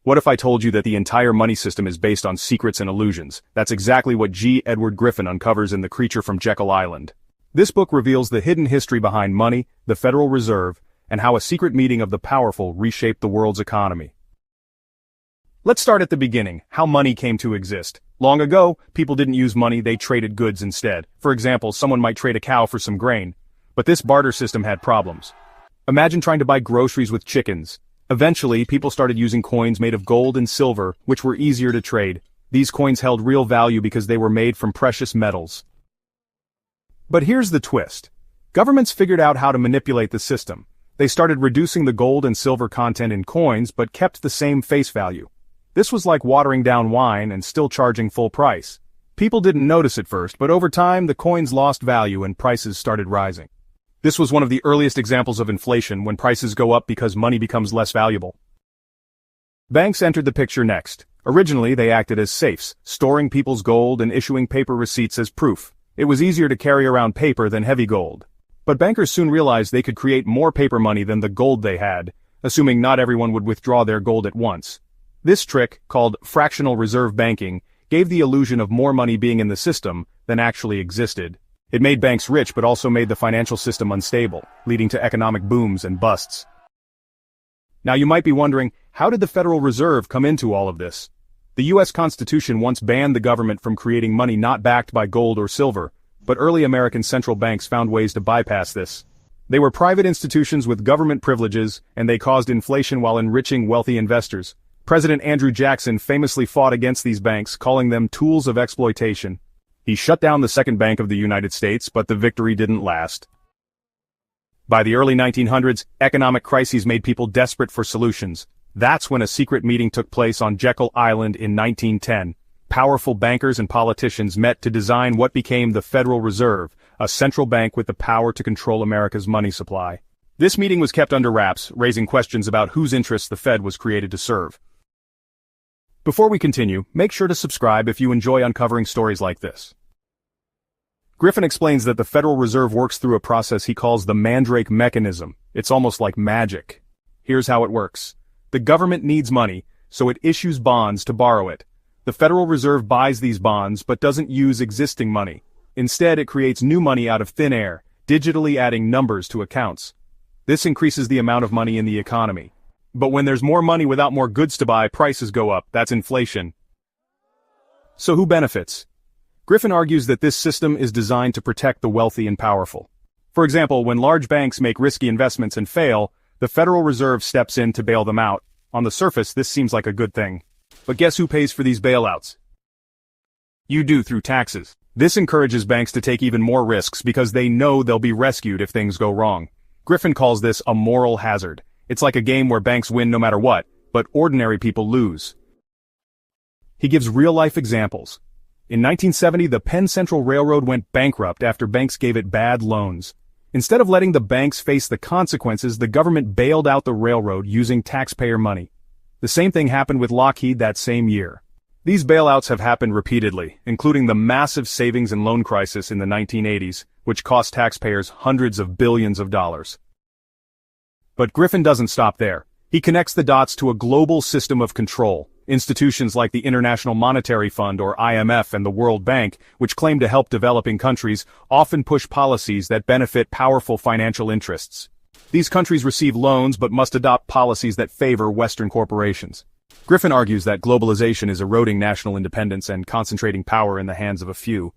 What if I told you that the entire money system is based on secrets and illusions? That's exactly what G. Edward Griffin uncovers in The Creature from Jekyll Island. This book reveals the hidden history behind money, the Federal Reserve, and how a secret meeting of the powerful reshaped the world's economy. Let's start at the beginning, how money came to exist. Long ago, people didn't use money, they traded goods instead. For example, someone might trade a cow for some grain. But this barter system had problems. Imagine trying to buy groceries with chickens. Eventually, people started using coins made of gold and silver, which were easier to trade. These coins held real value because they were made from precious metals. But here's the twist. Governments figured out how to manipulate the system. They started reducing the gold and silver content in coins but kept the same face value. This was like watering down wine and still charging full price. People didn't notice at first, but over time the coins lost value and prices started rising. This was one of the earliest examples of inflation, when prices go up because money becomes less valuable. Banks entered the picture next. Originally, they acted as safes, storing people's gold and issuing paper receipts as proof. It was easier to carry around paper than heavy gold. But bankers soon realized they could create more paper money than the gold they had, assuming not everyone would withdraw their gold at once. This trick, called fractional reserve banking, gave the illusion of more money being in the system than actually existed. It made banks rich but also made the financial system unstable, leading to economic booms and busts. Now you might be wondering, how did the Federal Reserve come into all of this? The U.S. Constitution once banned the government from creating money not backed by gold or silver, but early American central banks found ways to bypass this. They were private institutions with government privileges, and they caused inflation while enriching wealthy investors. President Andrew Jackson famously fought against these banks, calling them tools of exploitation. He shut down the Second Bank of the United States, but the victory didn't last. By the early 1900s, economic crises made people desperate for solutions. That's when a secret meeting took place on Jekyll Island in 1910. Powerful bankers and politicians met to design what became the Federal Reserve, a central bank with the power to control America's money supply. This meeting was kept under wraps, raising questions about whose interests the Fed was created to serve. Before we continue, make sure to subscribe if you enjoy uncovering stories like this. Griffin explains that the Federal Reserve works through a process he calls the Mandrake Mechanism. It's almost like magic. Here's how it works. The government needs money, so it issues bonds to borrow it. The Federal Reserve buys these bonds but doesn't use existing money. Instead, it creates new money out of thin air, digitally adding numbers to accounts. This increases the amount of money in the economy. But when there's more money without more goods to buy, prices go up. That's inflation. So who benefits? Griffin argues that this system is designed to protect the wealthy and powerful. For example, when large banks make risky investments and fail, the Federal Reserve steps in to bail them out. On the surface, this seems like a good thing. But guess who pays for these bailouts? You do, through taxes. This encourages banks to take even more risks because they know they'll be rescued if things go wrong. Griffin calls this a moral hazard. It's like a game where banks win no matter what, but ordinary people lose. He gives real-life examples. In 1970, the Penn Central Railroad went bankrupt after banks gave it bad loans. Instead of letting the banks face the consequences, the government bailed out the railroad using taxpayer money. The same thing happened with Lockheed that same year. These bailouts have happened repeatedly, including the massive savings and loan crisis in the 1980s, which cost taxpayers hundreds of billions of dollars. But Griffin doesn't stop there. He connects the dots to a global system of control. Institutions like the International Monetary Fund or IMF and the World Bank, which claim to help developing countries, often push policies that benefit powerful financial interests. These countries receive loans but must adopt policies that favor Western corporations. Griffin argues that globalization is eroding national independence and concentrating power in the hands of a few.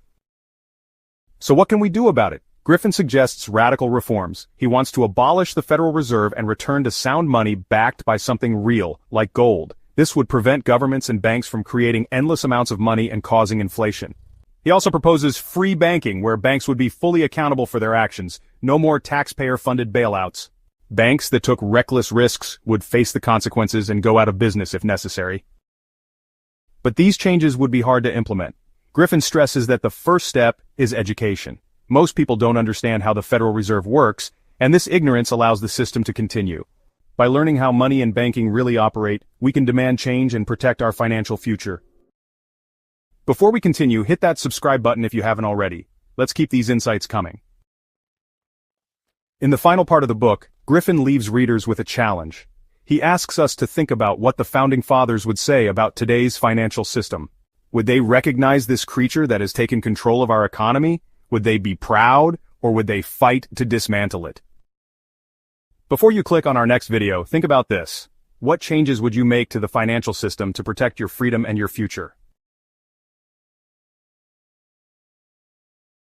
So what can we do about it? Griffin suggests radical reforms. He wants to abolish the Federal Reserve and return to sound money backed by something real, like gold. This would prevent governments and banks from creating endless amounts of money and causing inflation. He also proposes free banking, where banks would be fully accountable for their actions. No more taxpayer-funded bailouts. Banks that took reckless risks would face the consequences and go out of business if necessary. But these changes would be hard to implement. Griffin stresses that the first step is education. Most people don't understand how the Federal Reserve works, and this ignorance allows the system to continue. By learning how money and banking really operate, we can demand change and protect our financial future. Before we continue, hit that subscribe button if you haven't already. Let's keep these insights coming. In the final part of the book, Griffin leaves readers with a challenge. He asks us to think about what the founding fathers would say about today's financial system. Would they recognize this creature that has taken control of our economy? Would they be proud, or would they fight to dismantle it? Before you click on our next video, think about this. What changes would you make to the financial system to protect your freedom and your future?